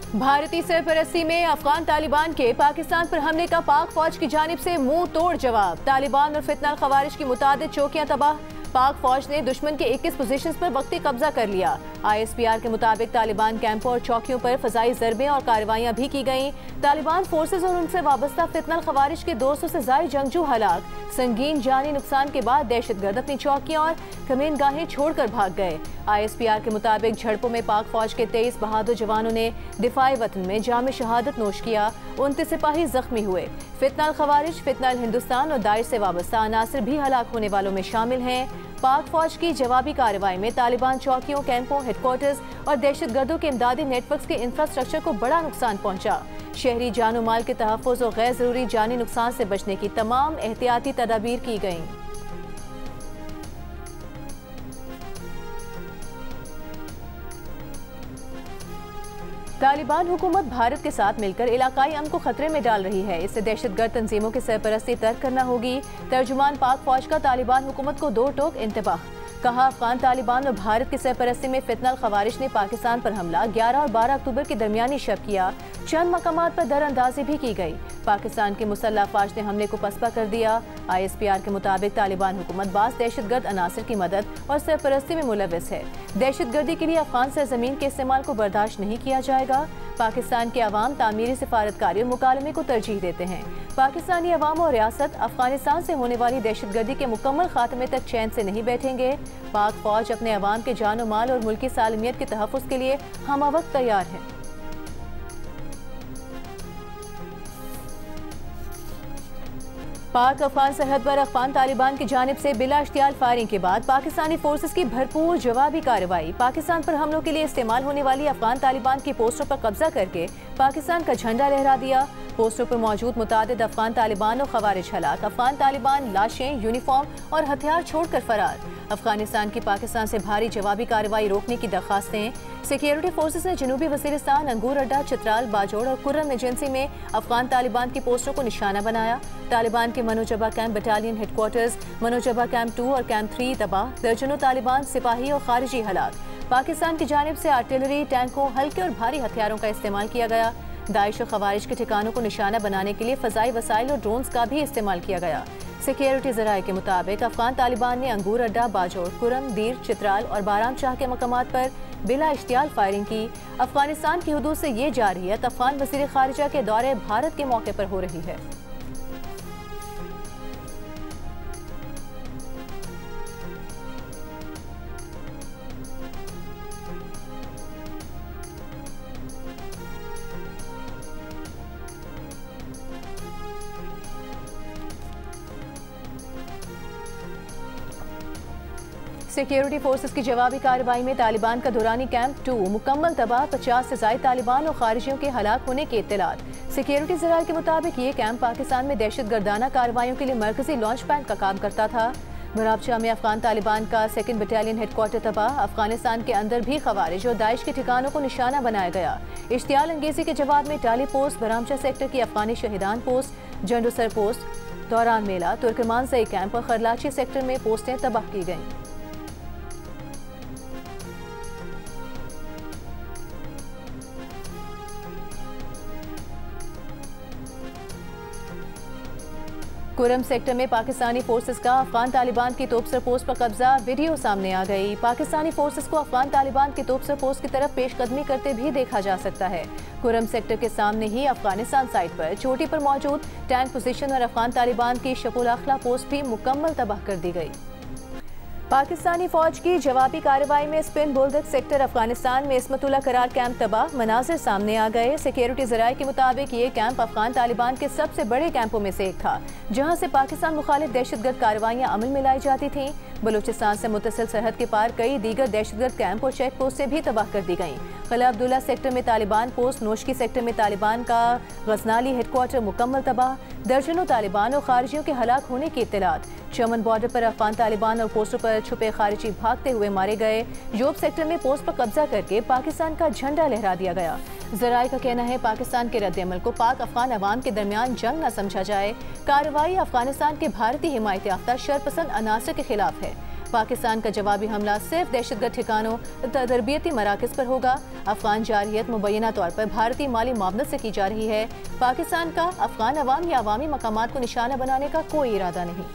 भारतीय सरपरस्ती में अफगान तालिबान के पाकिस्तान पर हमले का पाक फौज की जानिब से मुंह तोड़ जवाब। तालिबान और फितनल खवारिज की मुतादिद चौकियां तबाह। पाक फौज ने दुश्मन के 21 पोजीशंस पर वक्ती कब्जा कर लिया। ISPR के मुताबिक तालिबान कैंपों और चौकियों पर फजाई ज़रबें और कार्रवाइयां भी की गईं। तालिबान फोर्सेज और उनसे वाबस्ता फितनल खवारिज के 200 से ज़ायद जंगजू हलाक। संगीन जानी नुकसान के बाद दहशतगर्द अपनी चौकियां और कमीनगाहें छोड़कर भाग गए। ISPR के मुताबिक झड़पों में पाक फौज के 23 बहादुर जवानों ने दिफाए वतन में जाम शहादत नोश किया। 29 सिपाही जख्मी हुए। फितनल खवारिज, फितनल हिंदुस्तान और दाइश से वाबस्ता अनासर भी हलाक होने वालों में शामिल हैं। पाक फौज की जवाबी कार्रवाई में तालिबान चौकियों, कैंपों, हेडक्वार्टर्स और दहशतगर्दों के इमदादी नेटवर्क के इंफ्रास्ट्रक्चर को बड़ा नुकसान पहुंचा। शहरी जानो माल के तहफ़्फ़ुज़ और गैर ज़रूरी जानी नुकसान से बचने की तमाम एहतियाती तदाबीर की गईं। तालिबान हुकूमत भारत के साथ मिलकर इलाकाई अमन को खतरे में डाल रही है। इससे दहशतगर्द तंजीमों की सरपरस्ती तर्क करना होगी। तर्जुमान पाक फौज का तालिबान हुकूमत को दो टोक इंतबाह। कहा, अफगान तालिबान और भारत की सरपरस्ती में फितनल खवारिज ने पाकिस्तान पर हमला 11 और 12 अक्टूबर की दरमियानी शब किया। चंद मकामात पर दरअंदाजी भी की गई। पाकिस्तान की मुसल्लह अफवाज ने हमले को पसपा कर दिया। ISPR के मुताबिक तालिबान हुकूमत बास दहशतगर्द अनासर की मदद और सरपरस्ती में मुलविस है। दहशतगर्दी के लिए अफगान सरजमीन के इस्तेमाल को बर्दाश्त नहीं किया जाएगा। पाकिस्तान के अवाम तामीरी सिफारतकारी और मुकालमे को तरजीह देते हैं। पाकिस्तानी अवाम और रियासत अफगानिस्तान से होने वाली दहशतगर्दी के मुकम्मल खात्मे तक चैन से नहीं बैठेंगे। पाक फौज अपने अवाम के जान माल और मुल्की सालमियत के तहफ़्फ़ुज़ के लिए हमवक्त तैयार है। पाक अफगान सरहद पर अफगान तालिबान की जानिब से बिला इख्तियार फायरिंग के बाद पाकिस्तानी फोर्सेस की भरपूर जवाबी कार्रवाई। पाकिस्तान पर हमलों के लिए इस्तेमाल होने वाली अफगान तालिबान की पोस्टों पर कब्जा करके पाकिस्तान का झंडा लहरा दिया। पोस्टों पर मौजूद मुतादिद अफगान तालिबान और खवारिज हलाक। अफगान तालिबान लाशें, यूनिफॉर्म और हथियार छोड़कर फरार। अफगानिस्तान की पाकिस्तान से भारी जवाबी कार्रवाई रोकने की दरखास्तें। सिक्योरिटी फोर्सेस ने जनूबी वजीरिस्तान, अंगूर अड्डा, चित्राल, बाजोड़ और कुर्रम एजेंसी में अफगान तालिबान की पोस्टों को निशाना बनाया। तालिबान के मनोजबा कैंप बटालियन हेडक्वार्टर्स, मनोजबा कैंप 2 और कैंप 3 तबाह। दर्जनों तालिबान सिपाही और खारिजी हलाक। पाकिस्तान की जानिब से आर्टिलरी, टैंकों, हल्के और भारी हथियारों का इस्तेमाल किया गया। दाइश और खवारिज के ठिकानों को निशाना बनाने के लिए फजाई वसाइल और ड्रोन्स का भी इस्तेमाल किया गया। सिक्योरिटी ज़राए के मुताबिक अफगान तालिबान ने अंगूर अड्डा, बाजोड़, कुरम, दीर, चित्राल और बाराम शाह के मकामात पर बिला इख्तियार फायरिंग की। अफगानिस्तान की हदूद से ये जारियत अफगान वज़ीर ख़ारिजा के दौरे भारत के मौके पर हो रही है। सिक्योरिटी फोर्सेस की जवाबी कार्रवाई में तालिबान का दुरानी कैंप 2 मुकम्मल तबाह। 50 से ज़ायद तालिबान और खारिजियों के हलाक होने के इत्तलात। सिक्योरिटी ज़राए के मुताबिक ये कैंप पाकिस्तान में दहशतगर्दाना कार्रवाइयों के लिए मरकजी लॉन्च पैड का काम करता था। भराबचा में अफगान तालिबान का 2nd बटालियन हेडक्वार्टर तबाह। अफगानिस्तान के अंदर भी खवारिज और दाइश के ठिकानों को निशाना बनाया गया। इश्तियाल अंगेजी के जवाब में टाली पोस्ट, भरामचा सेक्टर की अफगानी शहीदान पोस्ट, जंडुसर पोस्ट, दौरान मेला, तुर्कमान सई कैंप और खरलाची सेक्टर में पोस्टें तबाह की गईं। कुरम सेक्टर में पाकिस्तानी फोर्सेस का अफगान तालिबान की तोपसर पोस्ट पर कब्जा। वीडियो सामने आ गई। पाकिस्तानी फोर्सेस को अफगान तालिबान की तोपसर पोस्ट की तरफ पेशकदमी करते भी देखा जा सकता है। कुरम सेक्टर के सामने ही अफगानिस्तान साइड पर चोटी पर मौजूद टैंक पोजीशन और अफगान तालिबान की शकुल अखला पोस्ट भी मुकम्मल तबाह कर दी गई। पाकिस्तानी फौज की जवाबी कार्रवाई में स्पिन बुलदक सेक्टर अफगानिस्तान में इस्मतुल्लाह करार कैंप तबाह। मनाजिर सामने आ गए। सिक्योरिटी ज़राए के मुताबिक ये कैंप अफगान तालिबान के सबसे बड़े कैंपों में से एक था, जहां से पाकिस्तान मुखालिफ दहशतगर्द कार्रवाइयां अमल में लाई जाती थीं। बलूचिस्तान से मुत्तसिल सरहद के पार कई दीगर दहशतगर्द कैंप और चेक पोस्ट से भी तबाह कर दी गईं। किला अब्दुल्ला सेक्टर में तालिबान पोस्ट, नोशकी सेक्टर में तालिबान का गजनाली हेडक्वार्टर मुकम्मल तबाह। दर्जनों तालिबान और खारिजियों के हलाक होने की इत्तलात। चमन बॉर्डर पर अफगान तालिबान और पोस्टों पर छुपे खारिजी भागते हुए मारे गए। जोब सेक्टर में पोस्ट पर कब्जा करके पाकिस्तान का झंडा लहरा दिया गया। ज़राए का कहना है पाकिस्तान के रद्द-ए-अमल को पाक अफगान अवाम के दरमियान जंग न समझा जाए। कार्रवाई अफगानिस्तान के भारतीय हिमायत याफ्ता शरपसंद अनासर के खिलाफ है। पाकिस्तान का जवाबी हमला सिर्फ दहशतगर्द ठिकानों तरबियती मराकज़ पर होगा। अफगान जारहियत मुबैना तौर पर भारतीय माली मामलत से की जा रही है। पाकिस्तान का अफगान अवाम या अवामी मकामात को निशाना बनाने का कोई इरादा नहीं।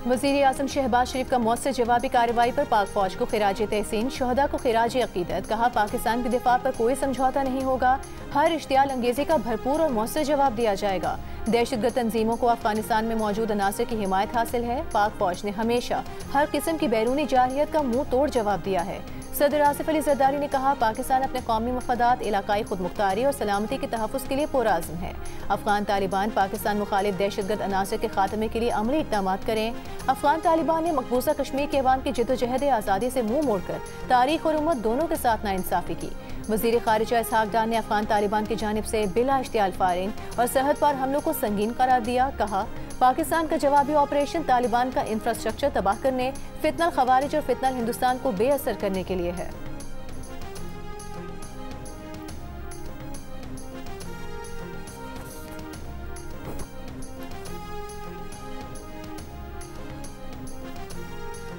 वज़ीर आज़म शहबाज शरीफ का मौसर जवाबी कार्रवाई पर पाक फौज को खिराज तहसीन, शहदा को खिराज अकीदत। कहा, पाकिस्तान के दिफा पर कोई समझौता नहीं होगा, हर इश्तियाल अंगेजी का भरपूर और मौसर जवाब दिया जाएगा। दहशतगर्द तंजीमों को अफगानिस्तान में मौजूद अनासर की हिमायत हासिल है। पाक फौज ने हमेशा हर किस्म की बैरूनी जारहियत का मुंह तोड़ जवाब दिया है। सदर आसिफ अली जरदारी ने कहा, पाकिस्तान अपने कौमी मफादात, इलाकाई खुदमुख्तारी और सलामती के तहफ़्फ़ुज़ के लिए पुरअज़्म है। अफगान तालिबान पाकिस्तान मुखालिफ दहशतगर्द अनासर के खात्मे के लिए अमली इक़दाम करें। अफगान तालिबान ने मकबूजा कश्मीर के अवाम की जद्दोजहद आज़ादी से मुँह मोड़कर तारीख और उम्मत दोनों के साथ नाइंसाफ़ी की। वज़ीर ख़ारिजा इसहाक़ डार ने अफगान तालिबान की जानिब से बिला इश्तियाल फायरिंग और सरहद पार हमलों को संगीन करार दिया। कहा, पाकिस्तान का जवाबी ऑपरेशन तालिबान का इंफ्रास्ट्रक्चर तबाह करने, फितनल ख़वारिज और फितनल हिंदुस्तान को बेअसर करने के लिए है।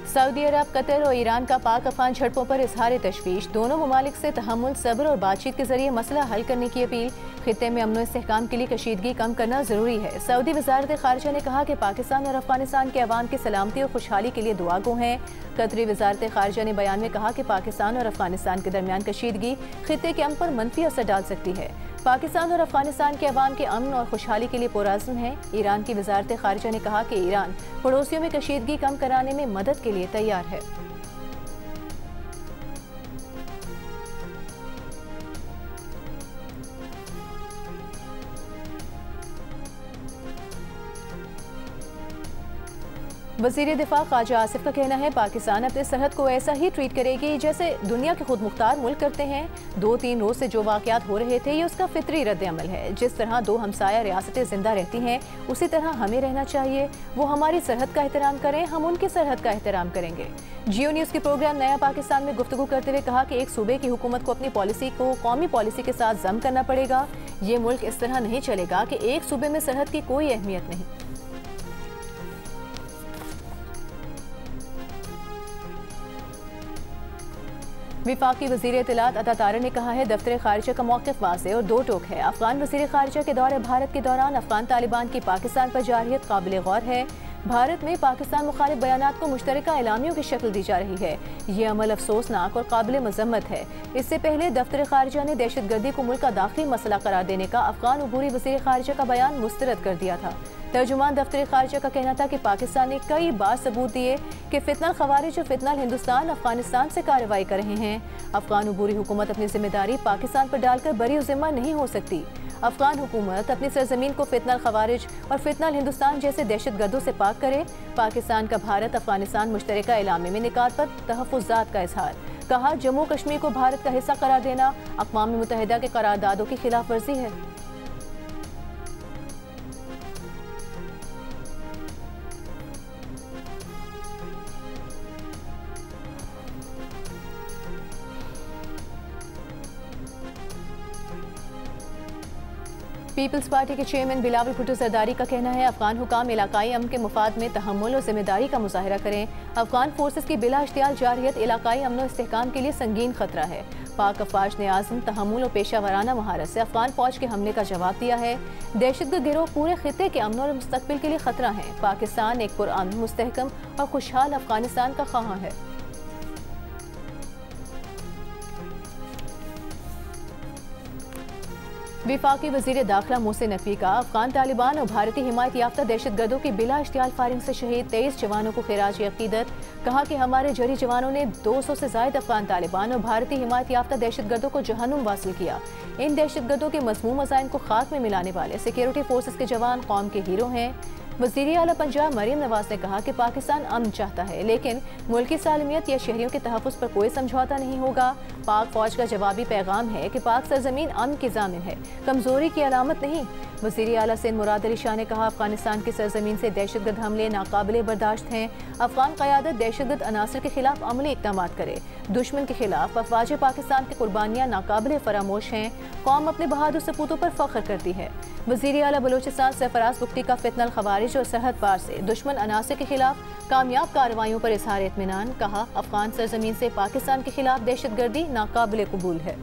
सऊदी अरब, कतर और ईरान का पाक अफगान झड़पों पर इजहार तशवीश। दोनों ममालिक से तहम्मुल, सब्र और बातचीत के जरिए मसला हल करने की अपील। खित्ते में अमन इस्तेहकाम के लिए कशीदगी कम करना जरूरी है। सऊदी वज़ारत ख़ारिजा ने कहा कि पाकिस्तान और अफगानिस्तान के अवाम की सलामती और खुशहाली के लिए दुआ गो हैं। कतरी वज़ारत ख़ारिजा ने बयान में कहा कि पाकिस्तान और अफगानिस्तान के दरमियान कशीदगी खित्ते के अमन पर मनफी असर डाल सकती है। पाकिस्तान और अफगानिस्तान के अवाम के अमन और खुशहाली के लिए पुरअज़्म है। ईरान की वज़ारत ख़ारिजा ने कहा कि ईरान पड़ोसियों में कशीदगी कम कराने में मदद के लिए तैयार है। वज़ीर दिफा ख्वाजा आसिफ का कहना है, पाकिस्तान अपने सरहद को ऐसा ही ट्रीट करेगी जैसे दुनिया के खुद मुख्तार मुल्क करते हैं। 2-3 रोज से जो वाक़यात हो रहे थे, ये उसका फितरी रद्द अमल है। जिस तरह दो हमसाया रियासतें जिंदा रहती हैं, उसी तरह हमें रहना चाहिए। वो हमारी सरहद का एहतराम करें, हम उनकी सरहद का एहतराम करेंगे। जियो न्यूज़ के प्रोग्राम नया पाकिस्तान में गुफ्तगू करते हुए कहा कि एक सूबे की हुकूमत को अपनी पॉलिसी को कौमी पॉलिसी के साथ जम करना पड़ेगा। ये मुल्क इस तरह नहीं चलेगा कि एक सूबे में सरहद की कोई अहमियत नहीं। विफाकी वज़ीर इत्तलात अता तारा ने कहा है, दफ्तर ख़ारिजा का मौक़िफ़ वाज़ेह और दो टोक है। अफ़गान वज़ीर ख़ारिजा के दौरे भारत के दौरान अफ़गान तालिबान की पाकिस्तान पर जारहियत काबिल गौर है। भारत में पाकिस्तान मुखालिफ बयानात को मुश्तरका एलामियों की शक्ल दी जा रही है। ये अमल अफसोसनाक और काबिल मज़म्मत है। इससे पहले दफ्तर ख़ारिजा ने दहशतगर्दी को मुल्क का दाखिली मसला करार देने का अफ़गान अबूरी वज़ीर ख़ारिजा का बयान मुस्तरद कर दिया था। तर्जुमान दफ्तर ख़ारिजा का कहना था कि पाकिस्तान ने कई बार सबूत दिए कि फितनल ख़वारिज और फितनल हिंदुस्तान अफगानिस्तान से कार्रवाई कर रहे हैं। अफ़गान अबूरी हुकूमत अपनी जिम्मेदारी पाकिस्तान पर डालकर बरी ज़िम्मा नहीं हो सकती। अफ़गान हुकूमत अपनी सरजमीन को फितनल ख़वारिज और फितनल हिंदुस्तान जैसे दहशतगर्दों से पाक करे। पाकिस्तान का भारत अफगानिस्तान मुश्तरका एलामे में निकात पर तहफ़्फ़ुज़ात का इजहार। कहा, जम्मू कश्मीर को भारत का हिस्सा करार देना अक़वाम मुत्तहिदा के करारदादों की खिलाफ वर्जी है। पीपल्स पार्टी के चेयरमैन बिलावल भुट्टो जरदारी का कहना है, अफगान हुकाम इलाकाई अमन के मुफाद में तहम्मुल और जिम्मेदारी का मुजाहरा करें। अफगान फोर्सेस की बिला इख्तियार जारहियत इलाकाई अमन और इस्तेहकाम के लिए संगीन खतरा है। पाक अफवाज ने आज़म, तहम्मुल और पेशा वराना महारत से अफगान फौज के हमले का जवाब दिया है। दहशतगर्द गिरोह पूरे खित्ते के अमन और मुस्तकबिल के लिए खतरा है। पाकिस्तान एक पुरअमन, मुस्तहकम और खुशहाल अफगानिस्तान का ख्वाह है। विफाकी वज़ीर दाखिला मोहसिन नकवी का अफगान तालिबान और भारतीय हिमायत याफ्ता दहशतगर्दों की बिला इश्तियाल फायरिंग से शहीद 23 जवानों को खिराज अकीदत। कहा कि हमारे जरी जवानों ने 200 से ज़ायद अफगान तालिबान और भारतीय हिमायत याफ्ता दहशतगर्दों को जहन्नुम वासिल किया। इन दहशतगर्दों के मज़मूम मज़ाइन को खाक में मिलाने वाले सिक्योरिटी फोर्सेस के जवान कौम के हीरो हैं। वज़ीर आला पंजाब मरीम नवाज ने कहा कि पाकिस्तान अमन चाहता है, लेकिन मुल्क की सालमियत या शहरियों के तहफ़्फ़ुज़ पर कोई समझौता नहीं होगा। पाक फौज का जवाबी पैगाम है कि पाक सरजमीन अमन की ज़ामिन है, कमज़ोरी की अलामत नहीं। वज़ीर आला सिंध मुराद अली शाह ने कहा, अफगानिस्तान की सरजमीन से दहशतगर्द हमले नाकाबिले बर्दाश्त हैं। अफगान क़यादत दहशतगर्द अनासर के खिलाफ अमली इक़दाम करे। दुश्मन के खिलाफ अफवाज पाकिस्तान की कुर्बानियाँ नाकाबिले फरामोश हैं। कौम अपने बहादुर सपूतों पर फ़ख्र करती है। वज़ीर आला बलोचिस्तान सरफराज बुख्ती का फितनल खवारिज और सरहद पार से दुश्मन अनासर के खिलाफ कामयाब कार्रवाइयों पर इज़हार इत्मीनान। कहा, अफगान सरजमीन से पाकिस्तान के खिलाफ दहशतगर्दी नाकाबिले कबूल है।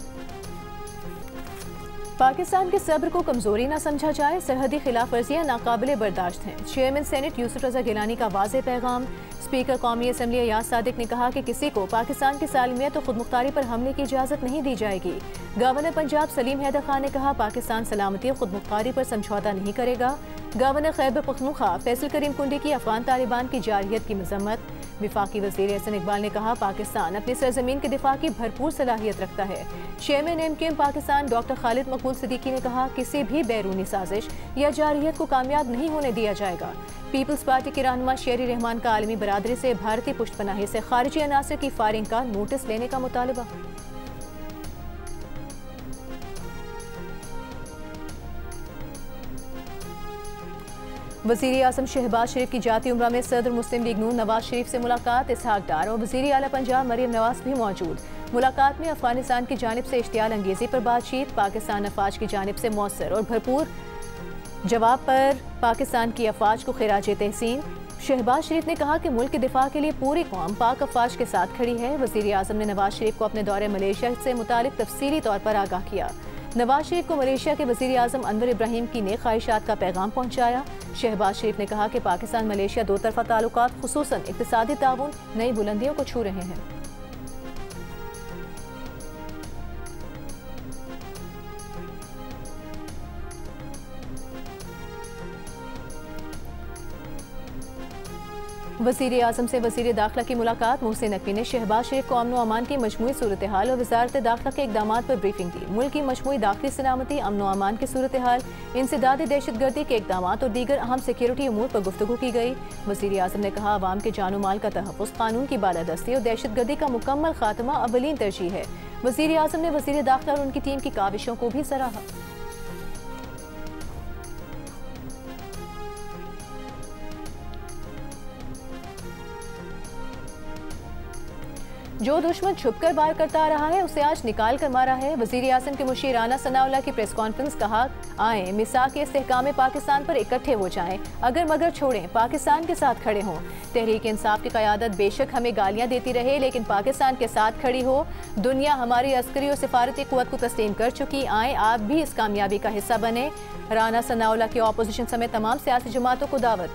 पाकिस्तान के सब्र को कमजोरी न समझा जाए, सरहदी खिलाफ वर्जियाँ नाकाबिले बर्दाश्त हैं। चेयरमैन सेनेट यूसुफ रजा गिलानी का वाज़ेह पैगाम। स्पीकर कौमी असम्बली अयाज सादिक ने कहा कि किसी को पाकिस्तान की सालमियत और खुदमुख्तारी पर हमले की इजाज़त नहीं दी जाएगी। गवर्नर पंजाब सलीम हैदर खान ने कहा, पाकिस्तान सलामती और खुदमुख्तारी पर समझौता नहीं करेगा। गवर्नर खैबर पख्तूनख्वा फैसल करीम कुंडी की अफगान तालिबान की जारहियत की मजम्मत। विफाकी वज़ीर एहसन इकबाल ने कहा, पाकिस्तान अपनी सरजमीन के दिफा की भरपूर सलाहियत रखता है। Chairman MKM Pakistan doctor Khalid मकबूल सिद्दीकी ने कहा, किसी भी बैरूनी साजिश या जारहियत को कामयाब नहीं होने दिया जाएगा। पीपल्स पार्टी के रहनुमा शेरी रहमान का आलमी बरादरी से भारतीय पुष्टपनाही से खारिजी अनासर की फायरिंग का नोटिस लेने का मुतालबा। वज़ीर आज़म शहबाज शरीफ की जाती उम्रा में सदर मुस्लिम लीग नून नवाज शरीफ से मुलाकात। इसहाक डार और वज़ीर आला पंजाब मरीम नवाज भी मौजूद। मुलाकात में अफगानिस्तान की जानिब से इश्तियाल अंगेज़ी पर बातचीत। पाकिस्तान अफवाज की जानिब से मौसर और भरपूर जवाब पर पाकिस्तान की अफवाज को खिराज तहसीन। शहबाज शरीफ ने कहा कि मुल्क के दिफा के लिए पूरी कौम पाक अफवाज के साथ खड़ी है। वज़ीर आज़म ने नवाज शरीफ को अपने दौरे मलेशिया से मुतालिक तफसीली तौर पर आगाह किया। नवाज शरीफ को मलेशिया के वज़ीर आज़म अनवर इब्राहिम की नेक ख्वाहिशात का पैगाम पहुँचाया। शहबाज शरीफ ने कहा कि पाकिस्तान मलेशिया दो तरफा ताल्लुकात खुसूसन इक़्तिसादी ताउन नई बुलंदियों को छू रहे हैं। वज़ीर आज़म से वज़ीर दाखिला की मुलाकात। मोहसिन नकवी ने शहबाज शरीफ को अमन व अमान की मजमूई सूरत हाल और वज़ारत दाखिला के इक़दामात पर ब्रीफिंग दी। मुल्क की मजमूई दाखिली सलामती, अमन व अमान की सूरत हाल, इंसदादी दहशतगर्दी के इक़दामात और दीगर अहम सिक्योरिटी उमूर पर गुफ्तगू की गई। वज़ीर आज़म ने कहा, अवाम के जानो माल का तहफ़्फ़ुज़, कानून की बालादस्ती और दहशतगर्दी का मुकम्मल खात्मा अव्वलीन तरजीह है। वज़ीर आज़म ने वज़ीर दाखिला और उनकी टीम की काविशों को भी सराहा। जो दुश्मन छुपकर वार करता आ रहा है उसे आज निकाल कर मारा है। वज़ीर आज़म के मुशीर राना सनाउल्लाह की प्रेस कॉन्फ्रेंस। कहा, आए मिसाक के इस्तेहकाम पाकिस्तान पर इकट्ठे हो जाएं, अगर मगर छोड़ें, पाकिस्तान के साथ खड़े हों। तहरीक इंसाफ की क़यादत बेशक हमें गालियाँ देती रहे, लेकिन पाकिस्तान के साथ खड़ी हो। दुनिया हमारी अस्करी और सिफारती क़ुव्वत को तस्लीम कर चुकी। आए आप भी इस कामयाबी का हिस्सा बने। राना सनाउल्लाह की अपोजिशन समेत तमाम सियासी जमातों को दावत।